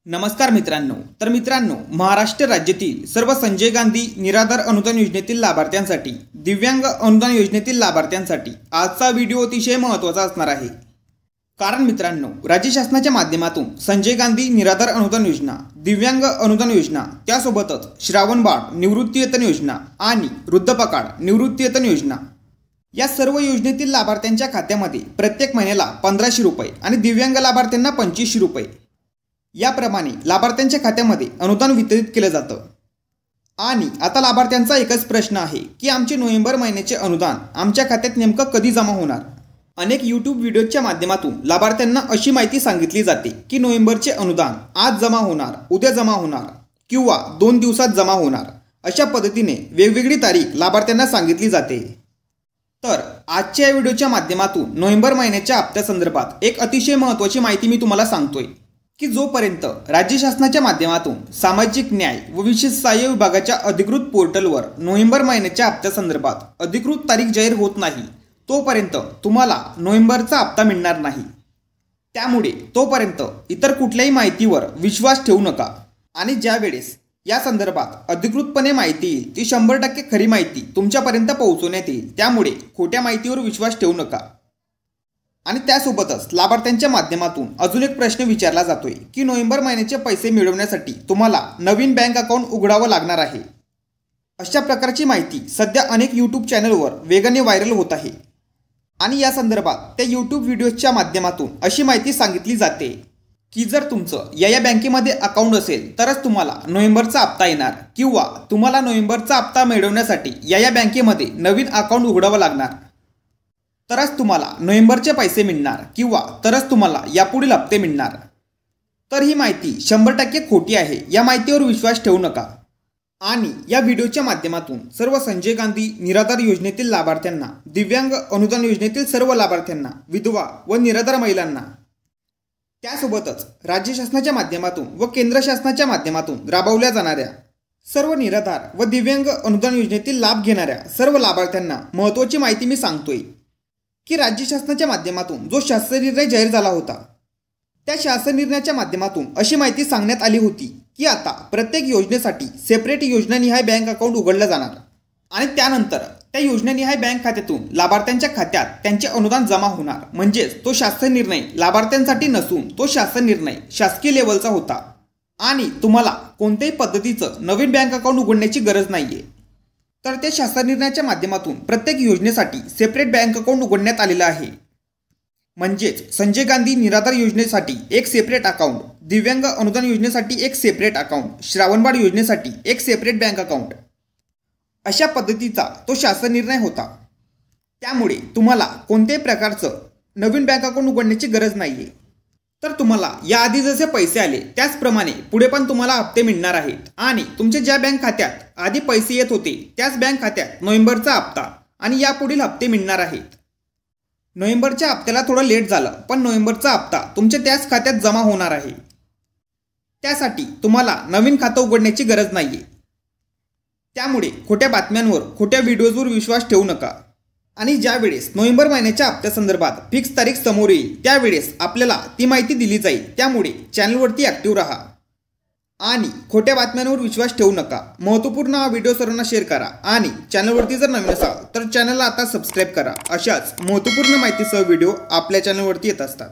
नमस्कार मित्रांनो, महाराष्ट्र राज्यातील सर्व संजय गांधी निराधार अनुदान योजनेतील लाभार्थ्यांसाठी, दिव्यांग अनुदान योजनेतील लाभार्थ्यांसाठी आजचा व्हिडिओ अतिशय महत्त्वाचा असणार आहे। कारण मित्रांनो, राज्य शासनाच्या माध्यमातून संजय गांधी निराधार अनुदान योजना, दिव्यांग अनुदान योजना, त्यासोबतच श्रावणबाळ निवृत्तीवेतन योजना आणि वृद्धपकाळ निवृत्तीवेतन योजना या सर्व योजनेतील लाभार्थ्यांच्या खात्यामध्ये प्रत्येक महिन्याला 1500 रुपये आणि दिव्यांग लाभार्थ्यांना 2500 रुपये याप्रमाणे लाभार्थ्यांच्या खात्यामध्ये अनुदान वितरित केलं जातं। आणि आता लाभार्थ्यांचा एकच प्रश्न आहे की आमचे नोव्हेंबर महिन्याचे अनुदान आमच्या खात्यात नेमकं कधी जमा होणार। अनेक यूट्यूब व्हिडिओच्या माध्यमातून लाभार्थ्यांना अशी माहिती सांगितली जाते की नोव्हेंबरचे अनुदान आज जमा होणार, उद्या जमा होणार किंवा 2 दिवसात जमा होणार, अशा पद्धतीने वेगवेगळी तारीख लाभार्थ्यांना सांगितली जाते। तर आजच्या या व्हिडिओच्या माध्यमातून नोव्हेंबर महिन्याच्या हप्त्यासंदर्भात एक अतिशय महत्त्वाची माहिती मी तुम्हाला सांगतोय की जोपर्यंत राज्य शासनाच्या माध्यमातून सामाजिक न्याय व विशेष सहाय्य विभागाच्या अधिकृत पोर्टलवर नोव्हेंबर महिन्याच्या हप्त्यासंदर्भात अधिकृत तारीख जाहीर होत नाही, तोपर्यंत तुम्हाला नोव्हेंबरचा हप्ता मिळणार नाही। त्यामुळे तोपर्यंत इतर कुठल्याही माहितीवर विश्वास ठेवू नका आणि ज्या वेळेस या संदर्भात अधिकृतपणे माहिती येईल ती 100% खरी माहिती तुमच्यापर्यंत पोहोचवण्यात येईल। त्यामुळे खोट्या माहितीवर विश्वास ठेवू नका। आणि त्यासोबतच लाभार्थ्यांच्या माध्यमातून अजून एक प्रश्न विचारला जातोय की नोव्हेंबर महिन्याचे पैसे मिळवण्यासाठी तुम्हाला नवीन बँक अकाउंट उघडावं लागणार आहे। अशा प्रकारची माहिती सध्या अनेक यूट्यूब चॅनलवर वेगाने व्हायरल होत आहे आणि या संदर्भात त्या यूट्यूब व्हिडिओच्या माध्यमातून अशी माहिती सांगितली जाते की जर तुमचं या बँकेमध्ये अकाउंट असेल तरच तुम्हाला नोव्हेंबरचा हप्ता येणार किंवा तुम्हाला नोव्हेंबरचा हप्ता मिळवण्यासाठी या बँकेमध्ये नवीन अकाउंट उघडावं लागणार, तरच तुम्हाला नोव्हेंबरचे पैसे मिळणार किंवा तरच तुम्हाला यापुढील हप्ते मिळणार। तर ही माहिती 100% खोटी आहे, या माहितीवर विश्वास ठेवू नका। आणि या व्हिडिओच्या माध्यमातून सर्व संजय गांधी निराधार योजनेतील लाभार्थ्यांना, दिव्यांग अनुदान योजनेतील सर्व लाभार्थ्यांना, विधवा व निराधार महिलांना, त्यासोबतच राज्य शासनाच्या माध्यमातून व केंद्र शासनाच्या माध्यमातून राबवल्या जाणाऱ्या सर्व निराधार व दिव्यांग अनुदान योजनेतील लाभ घेणाऱ्या सर्व लाभार्थ्यांना महत्त्वाची माहिती मी सांगतोय की राज्य शासनाच्या माध्यमातून जो शासन निर्णय जाहीर झाला होता त्या शासन निर्णयाच्या माध्यमातून अशी माहिती सांगण्यात आली होती की आता प्रत्येक योजनेसाठी सेपरेट योजनानिहाय बँक अकाउंट उघडलं जाणार आणि त्यानंतर त्या योजनानिहाय बँक खात्यातून लाभार्थ्यांच्या खात्यात त्यांचे अनुदान जमा होणार। म्हणजेच तो शासन निर्णय लाभार्थ्यांसाठी नसून तो शासन निर्णय शासकीय लेवलचा होता आणि तुम्हाला कोणत्याही पद्धतीचं नवीन बँक अकाउंट उघडण्याची गरज नाहीये। तर त्या शासन निर्णयाच्या माध्यमातून प्रत्येक योजनेसाठी सेपरेट बँक अकाउंट उघडण्यात आलेलं आहे। म्हणजेच संजय गांधी निराधार योजनेसाठी एक सेपरेट अकाउंट, दिव्यांग अनुदान योजनेसाठी एक सेपरेट अकाउंट, श्रावणबाळ योजनेसाठी एक सेपरेट बँक अकाउंट, अशा पद्धतीचा तो शासन निर्णय होता। त्यामुळे तुम्हाला कोणत्याही प्रकारचं नवीन बँक अकाउंट उघडण्याची गरज नाहीये। तर तुम्हाला याआधी जसे पैसे आले त्याचप्रमाणे पुढे पण तुम्हाला हप्ते मिळणार आहेत आणि तुमच्या ज्या बँक खात्यात आधी पैसे येत होते त्याच बँक खात्यात नोव्हेंबरचा हप्ता आणि यापुढील हप्ते मिळणार आहेत। नोव्हेंबरच्या हप्त्याला थोडं लेट झालं पण नोव्हेंबरचा हप्ता तुमच्या त्याच खात्यात जमा होणार आहे। त्यासाठी तुम्हाला नवीन खातं उघडण्याची गरज नाहीये। त्यामुळे खोट्या बातम्यांवर, खोट्या व्हिडिओजवर विश्वास ठेवू नका। आणि ज्या वेळेस नोव्हेंबर महिन्याच्या हप्त्यासंदर्भात फिक्स तारीख समोर येईल त्यावेळेस आपल्याला ती माहिती दिली जाईल। त्यामुळे चॅनलवरती ॲक्टिव्ह राहा आणि खोट्या बातम्यांवर विश्वास ठेवू नका। महत्त्वपूर्ण हा व्हिडिओ सर्वांना शेअर करा आणि चॅनलवरती जर नवीन असाल तर चॅनलला आता सबस्क्राईब करा। अशाच महत्त्वपूर्ण माहितीसह व्हिडिओ आपल्या चॅनलवरती येत असतात।